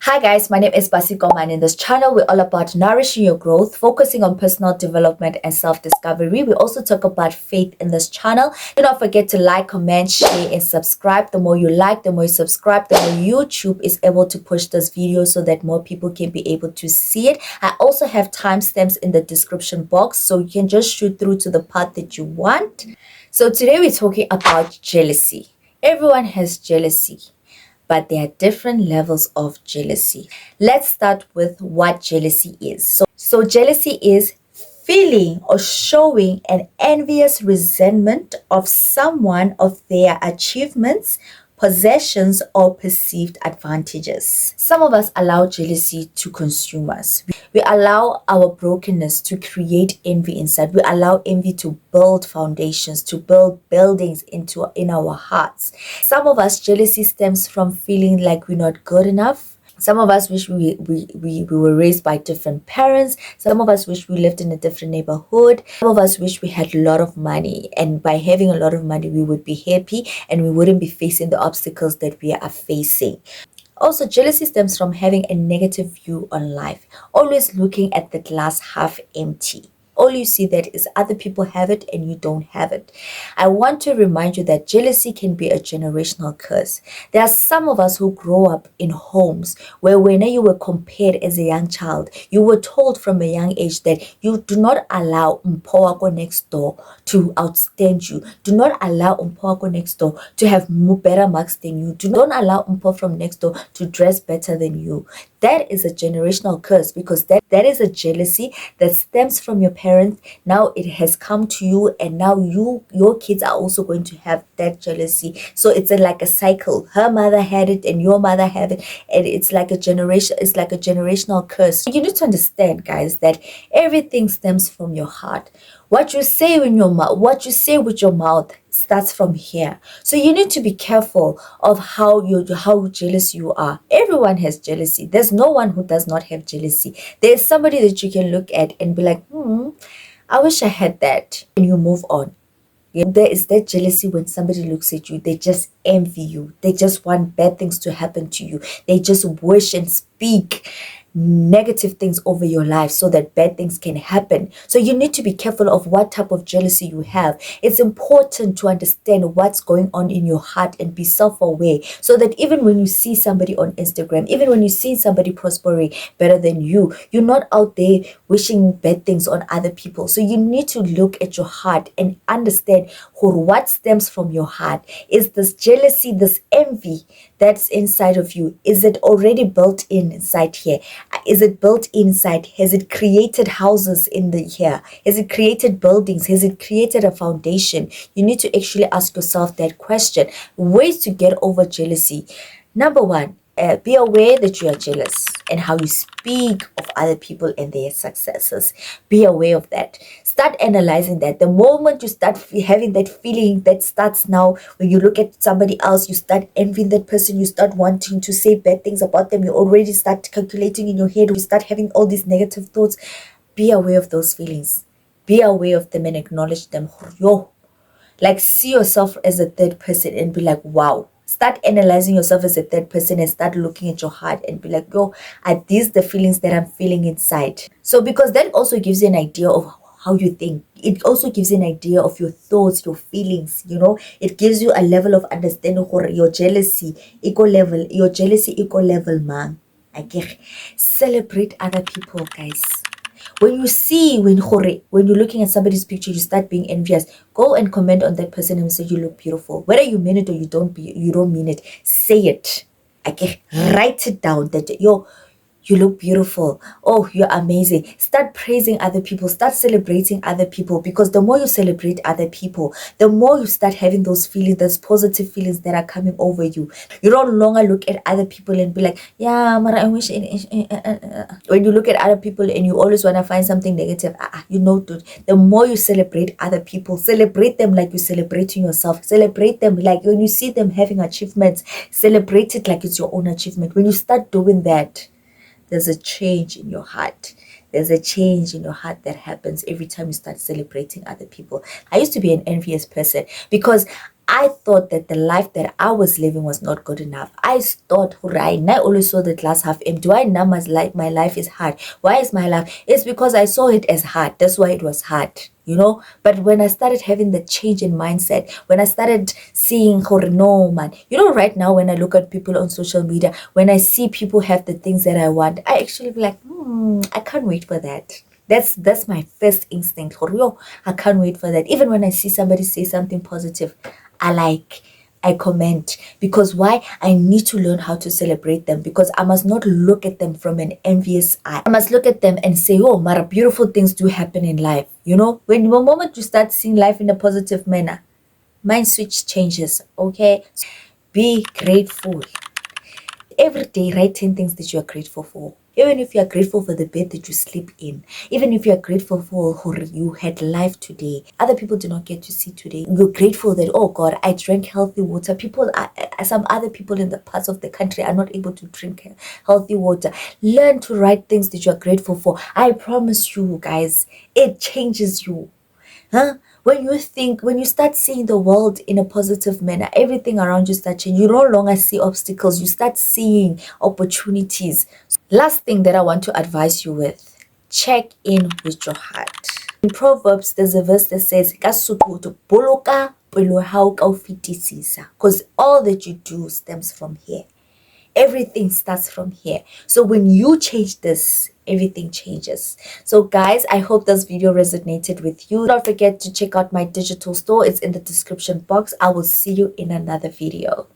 Hi guys, my name is Basikoma, and in this channel we're all about nourishing your growth, focusing on personal development and self-discovery. We also talk about faith in this channel. Do not forget to like, comment, share and subscribe. The more you like, the more you subscribe, the more YouTube is able to push this video so that more people can be able to see it. I also have timestamps in the description box so you can just shoot through to the part that you want. So today we're talking about jealousy. Everyone has jealousy, but there are different levels of jealousy. Let's start with what jealousy is. So jealousy is feeling or showing an envious resentment of someone of their achievements, possessions, or perceived advantages. Some of us allow jealousy to consume us. We allow our brokenness to create envy inside. We allow envy to build foundations, to build buildings in our hearts. Some of us, jealousy stems from feeling like we're not good enough. Some of us wish we were raised by different parents. Some of us wish we lived in a different neighborhood. Some of us wish we had a lot of money, and by having a lot of money we would be happy and we wouldn't be facing the obstacles that we are facing. Also, jealousy stems from having a negative view on life, always looking at the glass half empty. All you see that is other people have it and you don't have it. I want to remind you that jealousy can be a generational curse. There are some of us who grow up in homes where when you were compared as a young child, you were told from a young age that you do not allow Mpowako next door to outstand you. Do not allow Mpowako next door to have better marks than you. Do not allow Mpo from next door to dress better than you. That is a generational curse because that is a jealousy that stems from your parents. Now it has come to you, and now your kids are also going to have that jealousy. So it's like a cycle. Her mother had it and your mother had it, and it's like a generational curse. You need to understand, guys, that everything stems from your heart. What you say with your mouth starts from here. So you need to be careful of how jealous you are. Everyone has jealousy. There's no one who does not have jealousy. There's somebody that you can look at and be like, I wish I had that, and you move on. There is that jealousy when somebody looks at you, they just envy you. They just want bad things to happen to you. They just wish and speak negative things over your life so that bad things can happen. So you need to be careful of what type of jealousy you have. It's important to understand what's going on in your heart and be self-aware so that even when you see somebody on Instagram, even when you see somebody prospering better than you, you're not out there wishing bad things on other people. So you need to look at your heart and understand what stems from your heart. Is this jealousy, this envy that's inside of you, is it already built inside here? Is it built inside? Has it created houses in the here? Has it created buildings? Has it created a foundation? You need to actually ask yourself that question. Ways to get over jealousy. Number one, be aware that you are jealous and how you speak of other people and their successes. Be aware of that. Start analyzing that. The moment you start having that feeling that starts now, when you look at somebody else, you start envying that person, you start wanting to say bad things about them, you already start calculating in your head, you start having all these negative thoughts. Be aware of those feelings. Be aware of them and acknowledge them. Yo, like see yourself as a third person and be like, wow. Start analyzing yourself as a third person and start looking at your heart and be like, yo, are these the feelings that I'm feeling inside? So because that also gives you an idea of how you think. It also gives you an idea of your thoughts, your feelings, It gives you a level of understanding for your jealousy equal level, man. Celebrate other people, guys. When you're looking at somebody's picture, you start being envious, go and comment on that person and say you look beautiful. Whether you mean it or you don't mean it, say it. Write it down that you look beautiful. Oh, you're amazing. Start praising other people. Start celebrating other people, because the more you celebrate other people, the more you start having those feelings, those positive feelings that are coming over you. You no longer look at other people and be like, yeah, Mara, I wish. When you look at other people and you always want to find something negative, dude, the more you celebrate other people, celebrate them like you're celebrating yourself. Celebrate them like when you see them having achievements, celebrate it like it's your own achievement. When you start doing that, there's a change in your heart. There's a change in your heart that happens every time you start celebrating other people. I used to be an envious person because I thought that the life that I was living was not good enough. I thought, right, I always saw the glass half empty. Why now my life is hard? Why is my life? It's because I saw it as hard. That's why it was hard, But when I started having the change in mindset, when I started seeing, no, man, right now when I look at people on social media, when I see people have the things that I want, I actually be like, I can't wait for that. That's my first instinct. I can't wait for that. Even when I see somebody say something positive, I comment. Because why? I need to learn how to celebrate them, because I must not look at them from an envious eye. I must look at them and say, oh, Mara, beautiful things do happen in life. When the moment you start seeing life in a positive manner, mind switch changes. Okay, be grateful. Every day, write 10 things that you are grateful for. Even if you are grateful for the bed that you sleep in, even if you are grateful for who you had life today, other people do not get to see today. You're grateful that, oh God, I drank healthy water. Some other people in the parts of the country are not able to drink healthy water. Learn to write things that you are grateful for. I promise you guys, it changes you. When you start seeing the world in a positive manner, everything around you start changing. You no longer see obstacles, you start seeing opportunities. Last thing that I want to advise you with, check in with your heart. In Proverbs, there's a verse that says, because all that you do stems from here. Everything starts from here. So when you change this, everything changes. So guys, I hope this video resonated with you. Don't forget to check out my digital store. It's in the description box. I will see you in another video.